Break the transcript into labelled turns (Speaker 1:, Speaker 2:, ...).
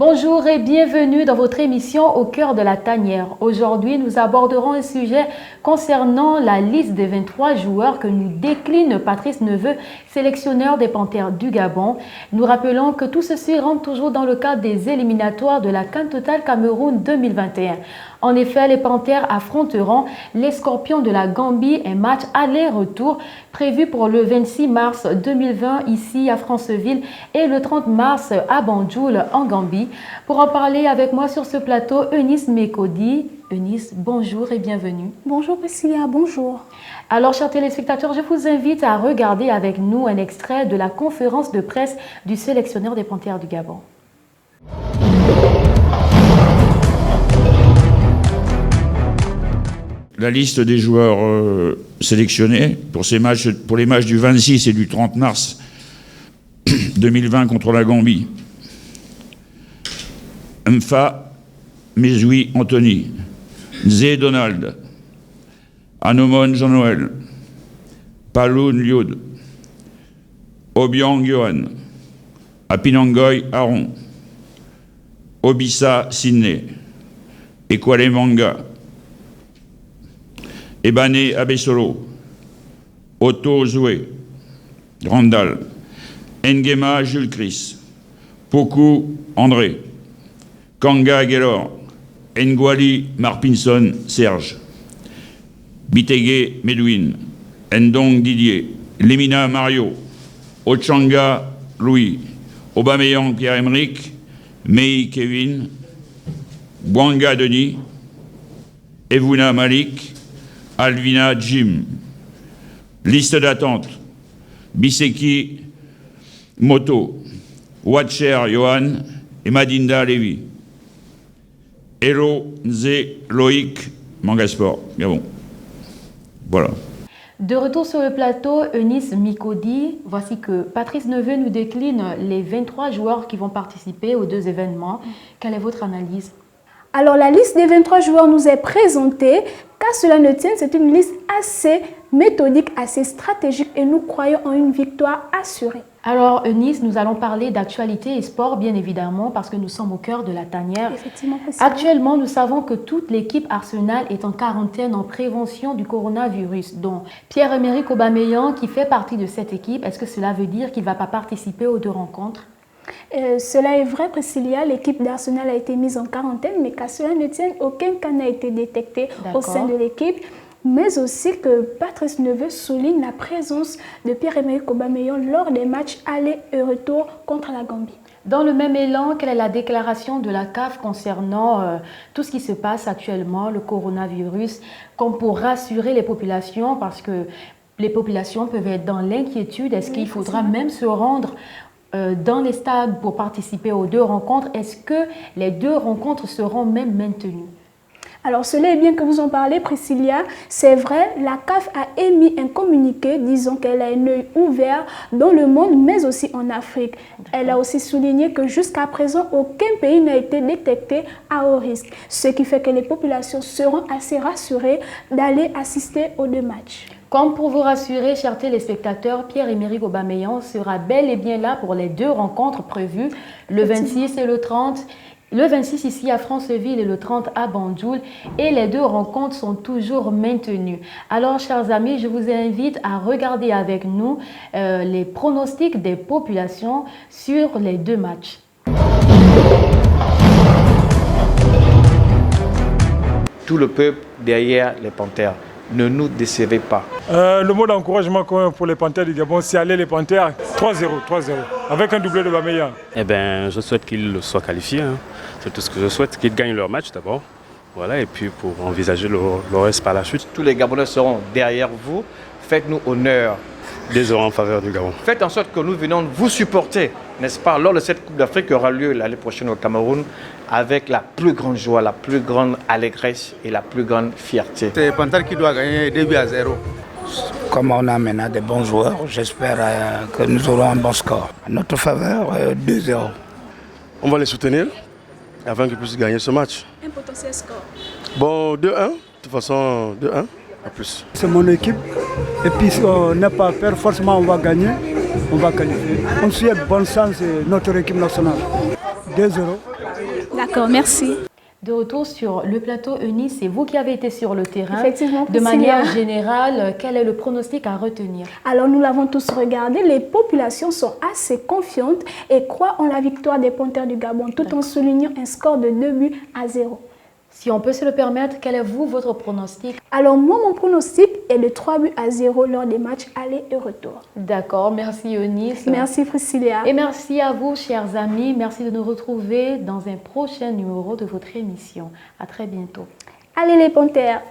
Speaker 1: Bonjour et bienvenue dans votre émission Au cœur de la tanière. Aujourd'hui, nous aborderons un sujet concernant la liste des 23 joueurs que nous décline Patrice Neveu, sélectionneur des Panthères du Gabon. Nous rappelons que tout ceci rentre toujours dans le cadre des éliminatoires de la CAN Total Cameroun 2021. En effet, les Panthères affronteront les Scorpions de la Gambie, un match aller-retour prévu pour le 26 mars 2020 ici à Franceville et le 30 mars à Banjul en Gambie. Pour en parler avec moi sur ce plateau, Eunice Mekodi. Eunice, bonjour et bienvenue.
Speaker 2: Bonjour Priscilla, bonjour.
Speaker 1: Alors, chers téléspectateurs, je vous invite à regarder avec nous un extrait de la conférence de presse du sélectionneur des Panthères du Gabon.
Speaker 3: La liste des joueurs sélectionnés pour les matchs du 26 et du 30 mars 2020 contre la Gambie. Mfa Mezoui Anthony, Nzé Donald, Anomon Jean-Noël, Paloun Liod, Obiang Johan, Apinangoy Aaron, Obissa Sidney, Ekwale Manga, Ebane Abesolo, Otto Zoué, Randall, Ngema Jules Chris, Poku André, Kanga Gelor, Ngwali Marpinson Serge, Bitege Medouine, Ndong Didier, Lemina Mario, Ochanga Louis, Aubameyang Pierre-Emerick, Mei Kevin, Bwanga Denis, Evuna Malik, Alvina Jim. Liste d'attente. Biseki Moto, Watcher Johan et Madinda Lévy. Hello Nzé Loïc Mangasport. Bien bon. Voilà.
Speaker 1: De retour sur le plateau, Eunice Mekodi, voici que Patrice Neveu nous décline les 23 joueurs qui vont participer aux deux événements. Quelle est votre analyse?
Speaker 2: Alors la liste des 23 joueurs nous est présentée. Qu'à cela ne tienne, c'est une liste assez méthodique, assez stratégique et nous croyons en une victoire assurée.
Speaker 1: Alors Eunice, nous allons parler d'actualité et sport bien évidemment parce que nous sommes au cœur de la tanière.
Speaker 2: Effectivement,
Speaker 1: actuellement, nous savons que toute l'équipe Arsenal est en quarantaine en prévention du coronavirus. Donc Pierre-Emerick Aubameyang qui fait partie de cette équipe, est-ce que cela veut dire qu'il ne va pas participer aux deux rencontres?
Speaker 2: Cela est vrai, Priscilla. L'équipe d'Arsenal a été mise en quarantaine, mais qu'à cela ne tienne, aucun cas n'a été détecté au sein de l'équipe. Mais aussi que Patrice Neveu souligne la présence de Pierre-Emerick Aubameyang lors des matchs aller et retour contre la Gambie.
Speaker 1: Dans le même élan, quelle est la déclaration de la CAF concernant tout ce qui se passe actuellement, le coronavirus, comme pour rassurer les populations, parce que les populations peuvent être dans l'inquiétude. Est-ce qu'il faudra même se rendre dans les stades pour participer aux deux rencontres? Est-ce que les deux rencontres seront même maintenues?
Speaker 2: Alors, cela est bien que vous en parlez, Priscilla. C'est vrai, la CAF a émis un communiqué disant qu'elle a un œil ouvert dans le monde, mais aussi en Afrique. Elle a aussi souligné que jusqu'à présent, aucun pays n'a été détecté à haut risque, ce qui fait que les populations seront assez rassurées d'aller assister aux deux matchs.
Speaker 1: Comme pour vous rassurer, chers téléspectateurs, Pierre-Emerick Aubameyang sera bel et bien là pour les deux rencontres prévues, le 26 et le 30. Le 26 ici à Franceville et le 30 à Banjul. Et les deux rencontres sont toujours maintenues. Alors, chers amis, je vous invite à regarder avec nous les pronostics des populations sur les deux matchs.
Speaker 4: Tout le peuple derrière les Panthères. Ne nous décevez pas.
Speaker 5: Le mot d'encouragement pour les Panthères du Gabon, c'est aller les Panthères 3-0, avec un doublé de Aubameyang.
Speaker 6: Eh bien, je souhaite qu'ils soient qualifiés. C'est tout ce que je souhaite, qu'ils gagnent leur match d'abord. Voilà, et puis pour envisager le reste par la suite.
Speaker 4: Tous les Gabonais seront derrière vous. Faites-nous honneur.
Speaker 6: 2-0 en faveur du Gabon.
Speaker 4: Faites en sorte que nous venons vous supporter, n'est-ce pas, lors de cette Coupe d'Afrique qui aura lieu l'année prochaine au Cameroun, avec la plus grande joie, la plus grande allégresse et la plus grande fierté.
Speaker 7: C'est Panthère qui doit gagner 2-0.
Speaker 8: Comme on a maintenant de bons joueurs, j'espère que nous aurons un bon score. À notre faveur, 2-0.
Speaker 9: On va les soutenir afin qu'ils puissent gagner ce match.
Speaker 2: Un potentiel score?
Speaker 9: Bon, 2-1. De toute façon, 2-1. À plus.
Speaker 10: C'est mon équipe. Et puis, si on n'a pas peur, forcément, on va gagner. On va qualifier. On souhaite bonne chance à notre équipe nationale. 2-0.
Speaker 2: D'accord, merci.
Speaker 1: De retour sur le plateau, Eunice, c'est vous qui avez été sur le terrain.
Speaker 2: Effectivement,
Speaker 1: de manière générale, quel est le pronostic à retenir?
Speaker 2: Alors, nous l'avons tous regardé. Les populations sont assez confiantes et croient en la victoire des Panthères du Gabon, tout en soulignant un score de 2-0.
Speaker 1: Si on peut se le permettre, quel est votre pronostic?
Speaker 2: Alors, moi, mon pronostic est de 3-0 lors des matchs aller et retour.
Speaker 1: D'accord, merci Eunice.
Speaker 2: Merci Priscilla.
Speaker 1: Et merci à vous, chers amis. Merci de nous retrouver dans un prochain numéro de votre émission. À très bientôt.
Speaker 2: Allez les Panthères!